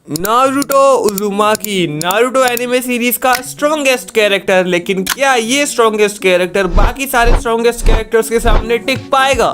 Naruto Uzumaki Naruto anime series का strongest character, लेकिन क्या ये स्ट्रॉन्गेस्ट कैरेक्टर बाकी सारे स्ट्रॉन्गेस्ट कैरेक्टर्स के सामने टिक पाएगा?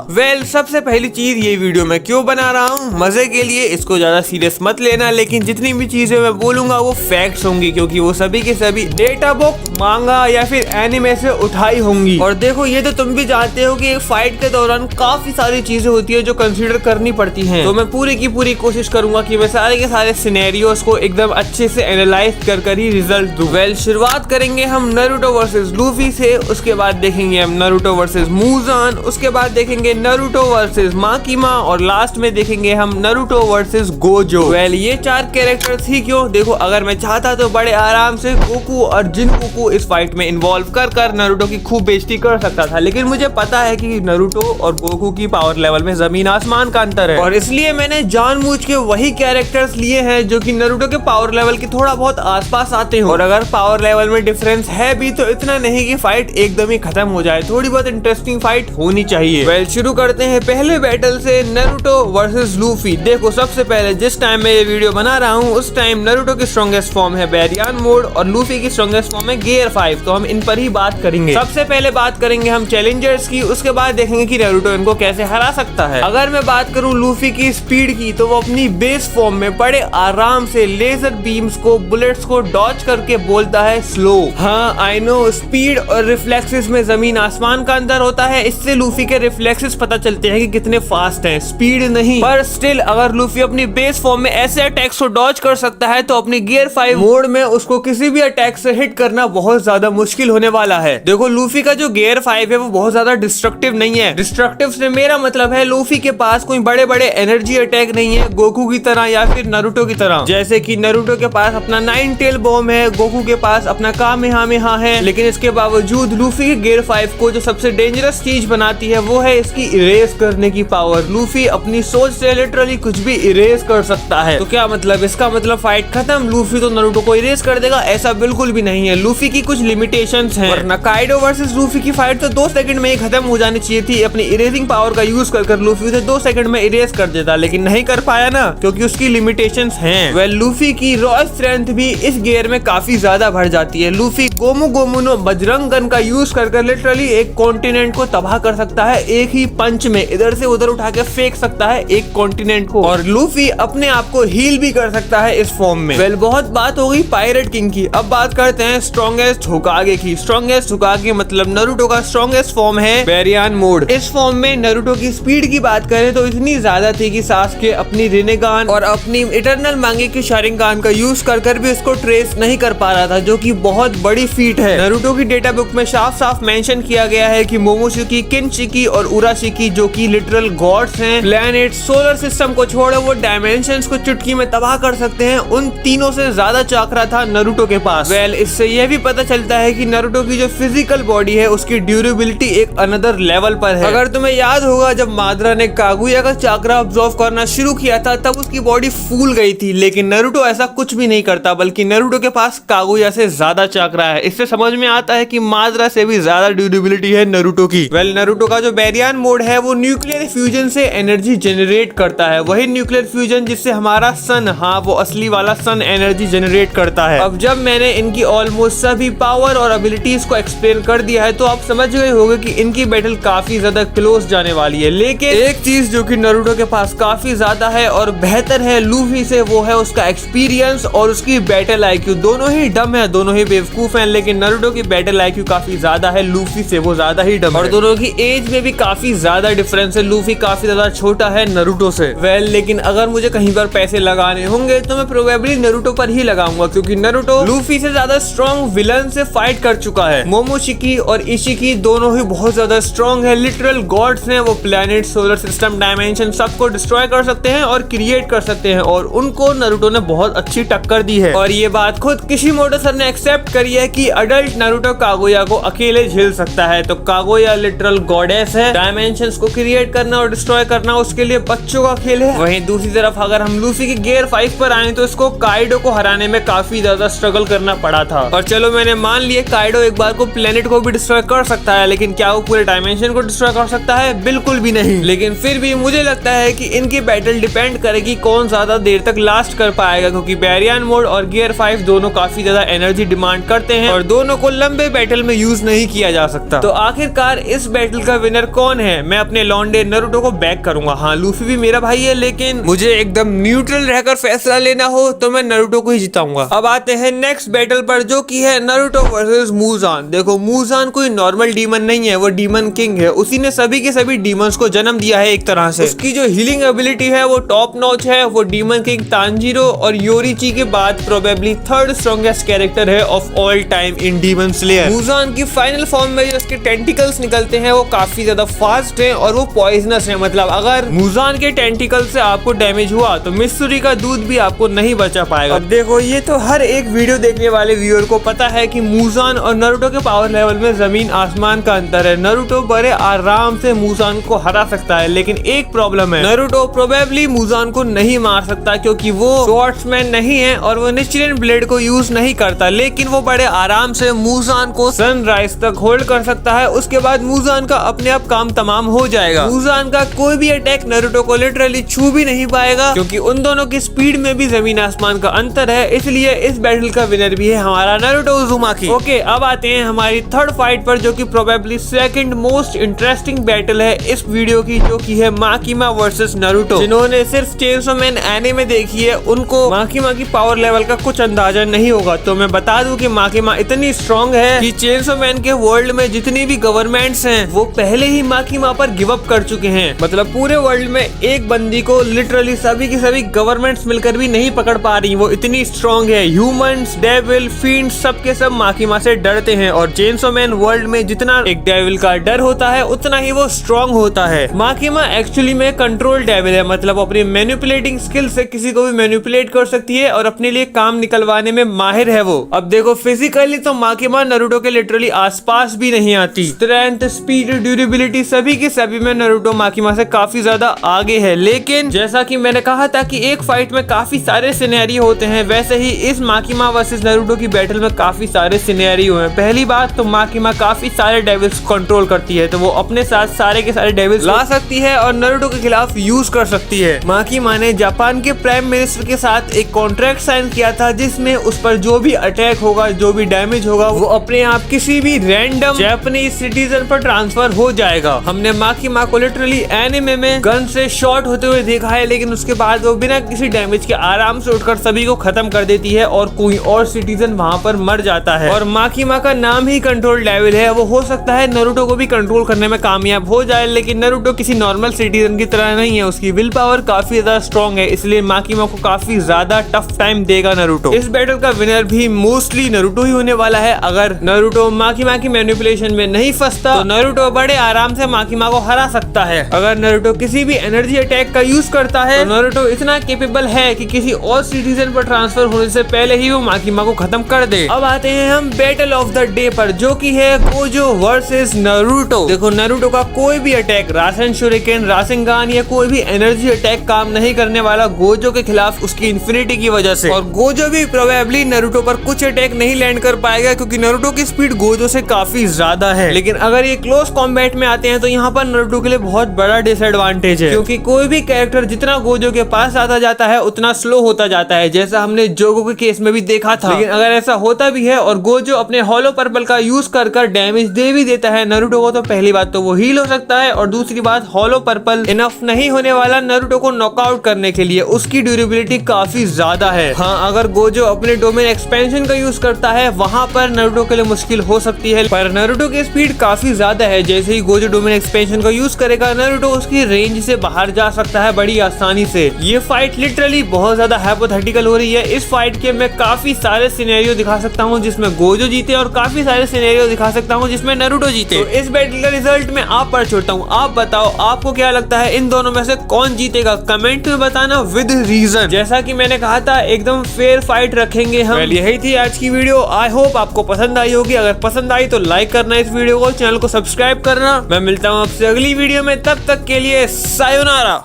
सबसे पहली चीज ये वीडियो मैं क्यों बना रहा हूँ, मजे के लिए, इसको ज्यादा सीरियस मत लेना, लेकिन जितनी भी चीजें मैं बोलूंगा वो फैक्ट्स होंगी, क्योंकि वो सभी के सभी डेटा बुक, मांगा या फिर एनिमे से उठाई होंगी। और देखो, ये तो तुम भी जानते हो कि एक फाइट के दौरान काफी सारी चीजें होती है जो कंसिडर करनी पड़ती है, तो मैं पूरी की पूरी कोशिश करूंगा कि मैं सारे के सारे सिनेरियोस को एकदम अच्छे से एनालाइज कर ही रिजल्ट दूं। शुरुआत करेंगे हम नारुतो वर्सेस लूफी से, उसके बाद देखेंगे हम नारुतो वर्सेस मूजान, उसके बाद देखेंगे नारुतो वर्सेस माकिमा, और लास्ट में देखेंगे हम नारुतो वर्सेस गोजो। ये चार कैरेक्टर्स ही क्यों, देखो अगर मैं चाहता तो बड़े आराम से गोकू और जिनको को इस फाइट में इन्वॉल्व कर नारुतो की खूब बेइज्जती कर सकता था, लेकिन मुझे पता है कि नारुतो और गोकू की पावर लेवल में जमीन आसमान का अंतर है, और इसलिए मैंने जानबूझ के वही कैरेक्टर्स लिए हैं जो कि नारुतो के पावर लेवल के थोड़ा बहुत आसपास आते हो, और अगर पावर लेवल में डिफरेंस है भी तो इतना नहीं कि फाइट एकदम ही खत्म हो जाए, थोड़ी बहुत इंटरेस्टिंग फाइट होनी चाहिए। शुरू करते हैं पहले बैटल से, नारुतो वर्सेस लूफी। देखो, सबसे पहले जिस टाइम मैं ये वीडियो बना रहा हूँ उस टाइम नारुतो की स्ट्रॉन्गेस्ट फॉर्म है बैरियन मोड और लूफी की स्ट्रॉन्गेस्ट फॉर्म है गियर 5, तो हम इन पर ही बात करेंगे। सबसे पहले बात करेंगे हम चैलेंजर्स की, उसके बाद देखेंगे कि नारुतो इनको कैसे हरा सकता है। अगर मैं बात करूँ लूफी की स्पीड की, तो वो अपनी बेस फॉर्म में बड़े आराम से लेजर बीम्स को, बुलेट्स को डॉज करके बोलता है स्लो। हाँ, आई नो, स्पीड और रिफ्लेक्सेस में जमीन आसमान का अंतर होता है, इससे लूफी के रिफ्लेक्सेस पता चलते हैं कि कितने फास्ट हैं, स्पीड नहीं। पर स्टिल अगर लूफी अपनी बेस फॉर्म में ऐसे अटैक्स को डॉज कर सकता है, तो अपनी गियर 5 मोड में उसको किसी भी अटैक से हिट करना बहुत ज्यादा मुश्किल होने वाला है। देखो, लूफी का जो गियर 5 है वो बहुत ज्यादा डिस्ट्रक्टिव नहीं है। डिस्ट्रक्टिव से मेरा मतलब है लूफी के पास कोई बड़े बड़े एनर्जी अटैक नहीं है गोकू की तरह या फिर नारुतो की तरह। जैसे कि नारुतो के पास अपना 9 टेल बॉम्ब है, गोकू के पास अपना कामेहामेहा है, लेकिन इसके बावजूद लूफी के गियर 5 को जो सबसे डेंजरस चीज बनाती है वो है इसकी इरेज करने की पावर। लूफी अपनी सोच से लिटरली कुछ भी इरेज कर सकता है। तो क्या मतलब, इसका मतलब फाइट खत्म, लूफी तो नारुतो को इरेज कर देगा? ऐसा बिल्कुल भी नहीं है, लूफी की कुछ लिमिटेशंस हैं। वरना काइडो वर्सेस लूफी की फाइट तो 2 सेकंड में ही खत्म हो जानी चाहिए थी। अपनी इरेजिंग पावर का यूज कर लूफी उसे 2 सेकंड में इरेज कर देता, लेकिन नहीं कर पाया ना, क्योंकि उसकी लिमिटेशंस हैं। लूफी की रॉ स्ट्रेंथ भी इस गियर में काफी ज्यादा बढ़ जाती है। लूफी गोमू गोमू नो बजरंग गन का यूज कर लिटरली एक कॉन्टिनेंट को तबाह कर सकता है, एक ही पंच में इधर से उधर उठा के फेंक सकता है एक कॉन्टिनेंट को, और लूफी अपने आप को हील भी कर सकता है इस फॉर्म में। बहुत बात हो गई पायरेट किंग की, अब बात करते हैं स्ट्रॉन्गेस्ट होकागे की। स्ट्रॉन्गेस्ट होकागे मतलब नारुतो का स्ट्रॉन्गेस्ट फॉर्म है बैरियन मोड। इस फॉर्म में नारुतो की स्पीड की बात करें तो इतनी ज्यादा थी कि सासके अपनी रिनेगान और अपनी इटरनल मांगे की शारिंगान का यूज कर भी उसको ट्रेस नहीं कर पा रहा था, जो कि बहुत बड़ी फीट है। नारुतो की डेटा बुक में साफ साफ मेंशन किया गया है कि मोमोशिकी, किनशिकी और उराशिकी, जो कि लिटरल गॉड्स हैं, प्लैनेट, सोलर सिस्टम को छोड़ो वो डायमेंशंस को चुटकी में तबाह कर सकते हैं, उन तीनों से ज्यादा चाकरा था नारुतो के पास। इससे यह भी पता चलता है कि नारुतो की जो फिजिकल बॉडी है उसकी ड्यूरेबिलिटी एक अनदर लेवल पर है। अगर तुम्हें याद होगा, जब माद्रा ने कागुया का चाकरा ऑब्जर्व करना शुरू किया था तब उसकी बॉडी फूल गई थी, लेकिन नारुतो ऐसा कुछ भी नहीं करता, बल्कि नारुतो के पास कागुया से ज्यादा चाकरा है। इससे समझ में आता है कि माद्रा से भी ज्यादा ड्यूरेबिलिटी है नारुतो की। नारुतो का जो बैरियन मोड है वो न्यूक्लियर फ्यूजन से एनर्जी जनरेट करता है, वही न्यूक्लियर फ्यूजन जिससे हमारा सन, हाँ वो असली वाला सन एनर्जी जनरेट करता है। अब जब मैंने इनकी ऑलमोस्ट सभी पावर और एबिलिटीज को एक्सप्लेन कर दिया है तो आप समझ गए होंगे कि इनकी बैटल काफी ज्यादा क्लोज जाने वाली है। लेकिन एक चीज जो कि नारुतो के पास काफी ज्यादा है और बेहतर है लूफी से, वो है उसका एक्सपीरियंस और उसकी बैटल आईक्यू। दोनों ही डम है, दोनों ही बेवकूफ हैं, लेकिन नारुतो की बैटल आईक्यू काफी ज्यादा है, लूफी से वो ज्यादा ही डम है। और दोनों की एज में भी काफी ज्यादा डिफरेंस है, लूफी काफी ज्यादा छोटा है नारुतो से। लेकिन अगर मुझे कहीं पर पैसे लगाने होंगे तो मैं प्रोबेबली नारुतो पर ही लगाऊंगा, क्योंकि नारुतो लूफी से ज्यादा स्ट्रॉन्ग विलन से फाइट कर चुका है। मोमोशिकी और इशिकी दोनों ही बहुत ज्यादा स्ट्रॉन्ग है, लिटरल गॉड्स हैं, वो प्लैनेट, सोलर सिस्टम, डायमेंशन सबको डिस्ट्रॉय कर सकते हैं और क्रिएट कर सकते हैं, और उनको नारुतो ने बहुत अच्छी टक्कर दी है। और ये बात खुद किशिमोटो सर ने एक्सेप्ट करी है कि अडल्ट नारुतो कागुया को अकेले झेल सकता है। तो कागुया लिटरल गॉडेस है, डायमेंशंस को क्रिएट करना और डिस्ट्रॉय करना उसके लिए बच्चों का खेल है। वहीं दूसरी तरफ अगर हम लूफी के गियर 5 पर आए तो इसको काइडो को हराने में काफी ज्यादा स्ट्रगल करना पड़ा था। और चलो मैंने मान लिया काइडो एक बार को प्लेनेट को भी डिस्ट्रॉय कर सकता है, लेकिन क्या वो पूरे डायमेंशन को डिस्ट्रॉय कर सकता है? बिल्कुल भी नहीं। लेकिन फिर भी मुझे लगता है कि इनकी बैटल डिपेंड करेगी कौन ज्यादा देर तक लास्ट लास्ट कर पाएगा, क्योंकि बैरियन मोड और गियर 5 दोनों काफी ज्यादा एनर्जी डिमांड करते हैं और दोनों को लंबे बैटल में यूज नहीं किया जा सकता। तो आखिरकार इस बैटल का विनर कौन है? मैं अपने लॉन्डे नरूटो को बैक करूंगा। हाँ, लूफी भी मेरा भाई है, लेकिन मुझे एकदम न्यूट्रल रहकर फैसला लेना हो तो मैं नरूटो को ही जिताऊंगा। अब आते हैं नेक्स्ट बैटल पर, जो की है नरूटो वर्सेस मूजान। देखो, मूजान कोई नॉर्मल डीमन नहीं है, वो डीमन किंग है। उसी ने सभी के सभी डीमंस को जन्म दिया है एक तरह से। उसकी जो हीलिंग एबिलिटी है वो टॉप नॉच है। वो डीमन किंग तांजीरो और योरीची के बाद प्रोबेबली थर्ड स्ट्रॉन्गेस्ट कैरेक्टर है of all time in demon slayer. मूजान की फाइनल फॉर्म में जो उसके टेंटिकल्स निकलते हैं वो काफी ज्यादा फास्ट है और वो पॉइजनस है। मतलब अगर मूजान के टेंटिकल से आपको डैमेज हुआ तो मिस्सूरी का दूध भी आपको नहीं बचा पाएगा। अब देखो, ये तो हर एक वीडियो देखने वाले व्यूअर को पता है कि मूजान और नरूटो के पावर लेवल में जमीन आसमान का अंतर है। नरूटो बड़े आराम से मूजान को हरा सकता है, लेकिन एक प्रॉब्लम है, नरूटो प्रोबेबली मूजान को नहीं मार सकता क्योंकि वो स्वॉर्ड्समैन नहीं है और वो निश्चिलन ब्लेड को यूज नहीं करता। लेकिन वो बड़े आराम से मूजान को सनराइज तक होल्ड कर सकता है। उसके बाद मूजान का अपने आप काम तमाम हो जाएगा। मूजान का कोई भी अटैक नरूटो को लिटरली छू भी नहीं पाएगा, क्योंकि उन दोनों की स्पीड में भी जमीन आसमान का अंतर है। इसलिए इस बैटल का विनर भी है हमारा नरूटो उज़ुमाकी। ओके, अब आते हैं हमारी थर्ड फाइट पर, जो कि probably second most interesting battle है इस वीडियो की, जो की है माकिमा वर्सेस नरूटो। जिन्होंने सिर्फ चेनसो मैन एनीमे देखी है उनको माकिमा की पावर लेवल का कुछ अंदाजा नहीं होगा। तो मैं बता दूं कि माकिमा इतनी स्ट्रॉन्ग है कि चेनसो मैन के वर्ल्ड में जितनी भी गवर्नमेंट्स हैं वो पहले ही माकिमा पर गिव अप कर चुके हैं। मतलब पूरे वर्ल्ड में एक बंदी को लिटरली सभी की सभी गवर्नमेंट्स मिलकर भी नहीं पकड़ पा रही, वो इतनी स्ट्रॉन्ग है। ह्यूमंस, डेविल, फिends सब के सब माकिमा से डरते हैं और चेनसो मैन वर्ल्ड में जितना एक डेविल का डर होता है उतना ही वो स्ट्रॉन्ग होता है। माकिमा एक्चुअली में कंट्रोल डेविल है, मतलब अपनी मैनिपुलेटिंग स्किल से किसी को भी मैनिपुलेट कर सकती है और अपने लिए काम निकलवाने में माहिर है वो। अब देखो, फिजिकली तो माकिमा नरूटो के लिटरली आसपास भी नहीं आती। स्ट्रेंथ, स्पीड, ड्यूरेबिलिटी सभी के सभी में नरूटो माकिमा से काफी ज्यादा आगे है। लेकिन जैसा कि मैंने कहा था कि एक फाइट में काफी सारे सिनेरियो होते हैं, वैसे ही इस माकिमा वर्सेस नरूटो की बैटल में काफी सारे सिनेरियो हैं। पहली बात तो माकिमा काफी सारे डेविल्स कंट्रोल करती है, तो वो अपने साथ सारे के सारे डेविल्स ला सकती है और नरूटो के खिलाफ यूज कर सकती है। माकिमा ने जापान के प्राइम मिनिस्टर के साथ एक कॉन्ट्रैक्ट साइन किया था, जिसमें उस पर जो भी अटैक होगा, जो भी डैमेज होगा, वो अपने आप किसी भी रैंडम जापानीज सिटीजन पर ट्रांसफर हो जाएगा। हमने माकिमा को लिटरली एनिमे में गन से शॉट होते हुए देखा है, लेकिन उसके बाद वो बिना किसी डैमेज के आराम से उठकर सभी को खत्म कर देती है और कोई और सिटीजन वहां पर मर जाता है। और माकिमा का नाम ही कंट्रोल डेविल है। वो हो सकता है नरूटो को भी कंट्रोल करने में कामयाब हो जाए, लेकिन नरूटो किसी नॉर्मल सिटीजन की तरह नहीं है। उसकी विल पावर काफी ज्यादा स्ट्रॉन्ग है, इसलिए माकिमा को काफी ज्यादा टफ टाइम देगा नरूटो। इस बैटल का विनर भी मोस्टली नरूटो ही होने वाला है। अगर नरूटो माकिमा की मैनिपुलेशन में नहीं फंसता तो नरूटो बड़े आराम से माकिमा को हरा सकता है। अगर नरूटो किसी भी एनर्जी अटैक का यूज करता है तो नरूटो इतना केपेबल है कि किसी और सिटीजन पर ट्रांसफर होने से पहले ही वो माकिमा को खत्म कर दे। अब आते हैं हम बैटल ऑफ द डे पर, जो की है गोजो वर्सेस नरूटो। देखो, नरूटो का कोई भी अटैक, रासेन शुरिकेन, रासेंगान या कोई भी एनर्जी अटैक काम नहीं करने वाला गोजो के खिलाफ उसकी इन्फिनिटी की वजह से। और गोजो भी प्रोबेबली नरूटो पर कुछ अटैक नहीं लैंड कर पाएगा, क्योंकि नरूटो की स्पीड गोजो से काफी ज्यादा है। लेकिन अगर ये क्लोज कॉम्बैट में आते हैं तो यहाँ पर नरूटो के लिए बहुत बड़ा डिसएडवांटेज है, क्योंकि कोई भी कैरेक्टर जितना गोजो के पास आता जाता है उतना स्लो होता जाता है, जैसा हमने जोगो के केस में भी देखा था। लेकिन अगर ऐसा होता भी है और गोजो अपने हॉलो पर्पल का यूज कर डैमेज दे भी देता है नरूटो को, तो पहली बात तो वो हील हो सकता है और दूसरी बात हॉलो पर्पल इनफ नहीं होने वाला नरूटो को नॉकआउट करने के लिए। उसकी ड्यूरेबिलिटी काफी ज्यादा है। हाँ, अगर गोजो अपने डोमेन एक्सपेंशन का यूज करता है वहां पर नरूटो के लिए मुश्किल हो सकती है, पर नरूटो की स्पीड काफी ज्यादा है। जैसे ही गोजो डोमेन एक्सपेंशन का यूज करेगा नरूटो उसकी रेंज से बाहर जा सकता है बड़ी आसानी से। ये फाइट लिटरली बहुत ज्यादा हाइपोथेटिकल हो रही है। इस फाइट के मैं काफी सारे सिनेरियो दिखा सकता हूँ जिसमें गोजो जीते और काफी सारे सिनेरियो दिखा सकता हूँ जिसमें नरूटो जीते। तो इस बैटल का रिजल्ट मैं आप पर छोड़ता हूँ। आप बताओ आपको क्या लगता है इन दोनों में से कौन जीतेगा? कमेंट में बताना विद रीजन। जैसा कि मैंने कहा था एकदम फेयर फाइट रखेंगे हम। यही थी आज की वीडियो। आई होप आपको पसंद आई होगी। अगर पसंद आई तो लाइक करना इस वीडियो को, चैनल को सब्सक्राइब करना। मैं मिलता हूँ आपसे अगली वीडियो में, तब तक के लिए सायोनारा।